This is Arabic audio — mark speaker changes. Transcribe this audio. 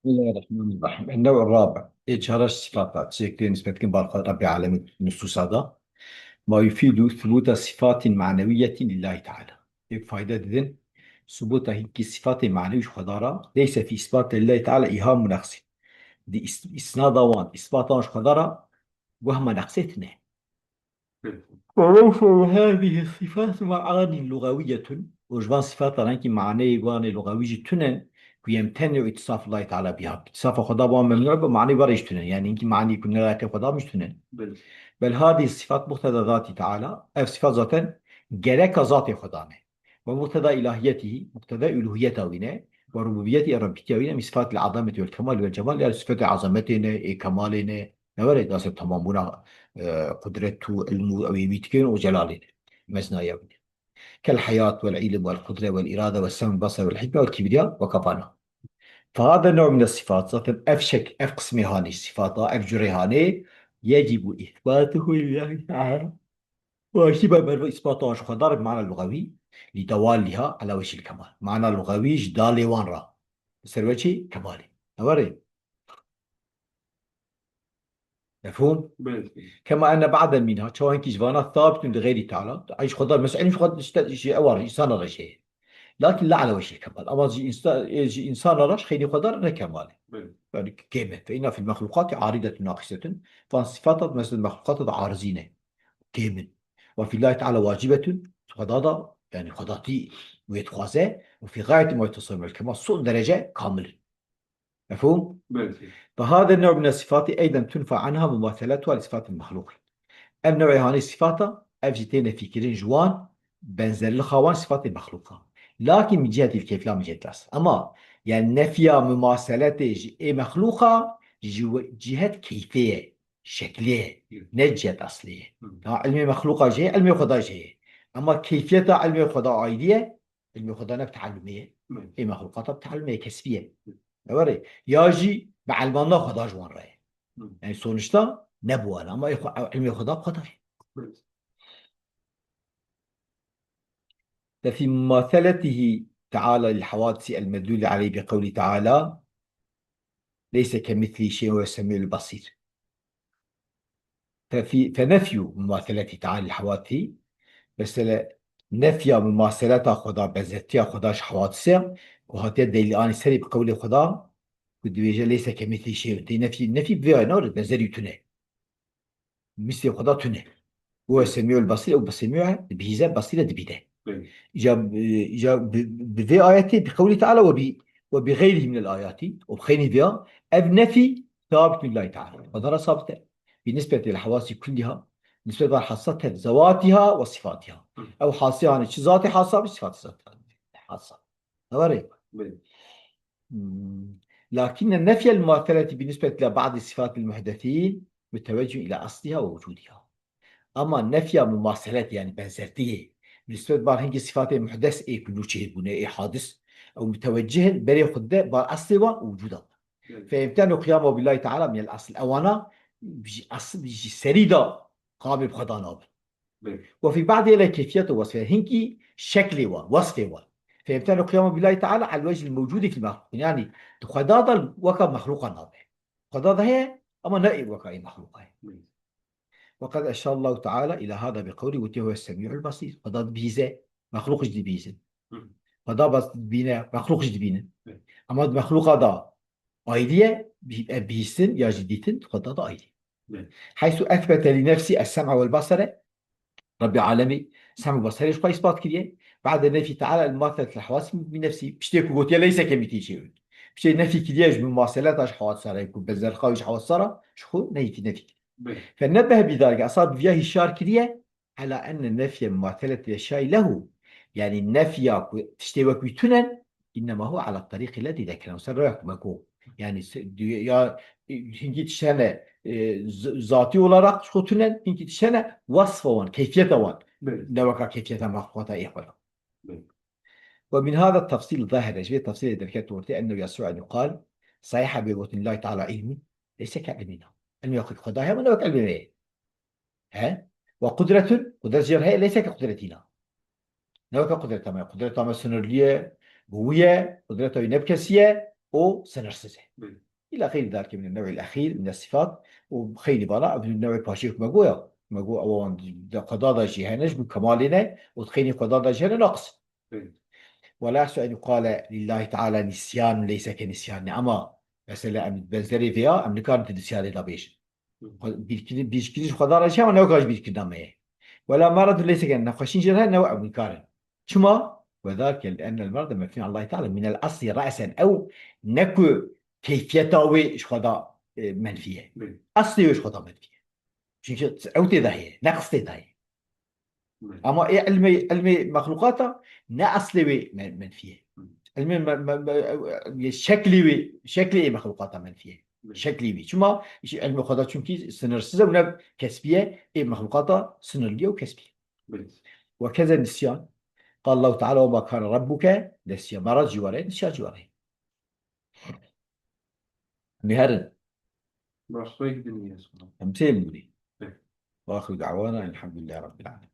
Speaker 1: بسم الله الرحمن الرحيم. النوع الرابع إظهار الصفات شكل نسبة كبار رب العالمين النصوص هذا ما يفيد ثبوت صفات معنوية لله تعالى. فائدة إذن ثبوت هيك صفات معنوية خضارة ليس في إثبات لله تعالى إيهام نقص دي إسناد وان إثبات خضارة وهم نقصتنا. وليس هذه الصفات معاني لغوية وجبان صفات رانك معنى وان لغوية تنن ويمتنع اتصاف الله تعالى بها. اتصاف خدا بها ممنوع بمعنى بريش تنن، يعني انك معنى كنا لك خدا مش تنن. بل هذه الصفات مقتضى ذات تعالى، أي صفات ذاتا جرك ذات خدا ومقتضى إلهيته، مقتضى ألوهيته وينه وربوبيته ربيته وينه من صفات العظمة والكمال والجمال، يعني صفات عظمتنا كمالنا نورد ناس تمامنا قدرته علمه أو يميتكين وجلاله مثنى يومي كالحياة والعلم والقدرة والإرادة والسمع والبصر والحكمة والكبرياء وكفانا. فهذا النوع من الصفات ذات أفشك أفقسم هاني الصفات أفجر هاني يجب إثباته لله تعالى، واجب من إثباته خضار بمعنى اللغوي لدوالها على وجه الكمال. معنى اللغوي جدال وان را بسر وجه كمالي أوري. مفهوم؟ كما أن بعضا منها شوان كيجفانا ثابت لغير تعالى عيش خضار مسألة مش خضار شيء أور إنسان رشيء، لكن لا على وجه الكمال. أما إنسان رش خير خضار لا كمال يعني كيف فإن في المخلوقات عارضة ناقصة، فصفات مثل المخلوقات عارضين كيف. وفي الله تعالى واجبة خضاضة يعني خضاتي ويتخاذه، وفي غاية ما يتصل بالكمال صوت درجة كامل. مفهوم؟ فهذا النوع من الصفات أيضا تنفع عنها مماثلتها لصفات المخلوق. النوع هذه الصفات أفجتين في كرين جوان بنزل الخوان صفات المخلوقة، لكن من جهة الكيف لا من جهة الأصل. أما يعني نفي مماثلة مخلوقة جهة كيفية شكلية نجهة أصلية. علم مخلوقة جهة علم خدا جهة، أما كيفية علم خدا أيدية علم خدا بتعلمية، إيه مخلوقات بتعلمية كسبية. أوري ياجي بعلمنا خدا جوان رأي يعني sonuçta ne bu ama علم الخدا بقدر. ففي مماثلته تعالى للحوادث المدلول عليه بقوله تعالى ليس كمثله شيء وهو السميع البصير. فنفي مماثلته تعالى للحوادث مثل نفي مماثلة خدا بذاتها خداش حوادثه، وهذا دليل آن سري بقول خدا ودويجه ليس كمثله شيء. دي نفي بها نور بنزري تنه مثل خدا تنه هو السميع البصير أو بسميع بيزا بصيرة بيده. جاب بذي آياته بقوله تعالى وبغيره من الآيات وبخير فيها النفي ثابت لله تعالى وذرى ثابتة بالنسبة للحواس كلها، بالنسبة لحصتها ذواتها وصفاتها أو حاصة عن ذات حاصة بصفات ذات حاصة. أوري. لكن النفي المماثلة بالنسبة لبعض الصفات المحدثين متوجه إلى أصلها ووجودها. أما نفي مماثلات يعني بنزرتيه بالنسبة لبعض هنجي صفات محدث إيه كله شيء بناء إيه حادث أو متوجه بري خده بالأصل ووجوده، فيمتنع قيامه بالله تعالى من الأصل أوانا بيجي أصل بيجي سريدا قابل بخدانه. وفي بعض إلى كيفية وصفه هنجي شكل ووصفه، فيمتنع قيامه بالله تعالى على الوجه الموجود في المخلوق، يعني خدادا وكا مخلوقا نابه خدادا هي أما نائب وكا مخلوقا. وقد أشار الله تعالى إلى هذا بقوله وهو السميع البصير. فضا بيزة مخلوق جديد بيزة، فضا بس بينا مخلوق جديد بينا، أما مخلوق هذا أيدية بيسن يا جديدين فضا ده أيدي، حيث أثبت لنفسه السمع والبصر رب العالمين. سمع وبصر إيش إثبات كذي بعد النفي تعالى المماثلة الحواس بنفسي بشتى قلت ليس كمثل شيء بشتى نفي كذي بمماثلات حواس صار يكون بزر خاوش حواس صار شو نفي. فنبه بذلك أصاب فيه الشار كريه على أن النفي مماثلة الأشياء له، يعني النفي تشتوك بتنن إنما هو على الطريق الذي ذكره سرق مكو يعني يا هنجي تشنا ذاتي olarak şu tünen هنجي تشنا وصفه وان كيفيته وان نوكا كيفيته مخوطة إخوة. ومن هذا التفصيل الظاهر شوية تفصيل ذكرته أنه يسوع أن يقال صحيح بوجود الله تعالى علمي ليس كعلمنا، علم يقول خداها من وقت علمنا ها، وقدرة قدرة جرها ليس كقدرتنا، نو كقدرتنا قدرتنا سنرلية قوية قدرتها نبكسية o sınırsız.
Speaker 2: Evet.
Speaker 1: إلى غير ذلك من النوع الأخير من الصفات وخيلي براء من النوع الباشيك مجويا مجو أو قضاء جهنج بكمالنا وتخيني قضاء جهنم نقص
Speaker 2: Evet.
Speaker 1: ولا يحسن أن يقال لله تعالى نسيان ليس كنسيان أما مثلا أم بنزري فيها أم نكار نسيان لا بيش
Speaker 2: Hı.
Speaker 1: بيشكيش قضاء جهنم أنا وكاش بيشكي ولا مرض ليس كنخشين جهنم نوع من كار شما وذلك لأن المرض مبني على الله تعالى من الأصل رأسا أو نكو كيفيته وش خدا منفية
Speaker 2: Evet.
Speaker 1: أصلي وش خدا منفية çünkü أو تداهية نقص تداهية
Speaker 2: Evet.
Speaker 1: أما إيه علمي مخلوقاتها نا أصلي منفية
Speaker 2: Hı.
Speaker 1: علمي şekli إيه مخلوقاتها منفية
Speaker 2: Evet.
Speaker 1: şekli şuma علم خدا çünkü sınırsız ve kesbiye إيه مخلوقاتها sınırlı وكسبية
Speaker 2: Evet.
Speaker 1: وكذا النسيان قال الله تعالى وما كان ربك نسيا مرض جوارين نسيا جوارين نهر
Speaker 2: Başka gidin sonra.
Speaker 1: أمثال نقولي
Speaker 2: Evet.
Speaker 1: وآخر دعوانا الحمد لله رب العالمين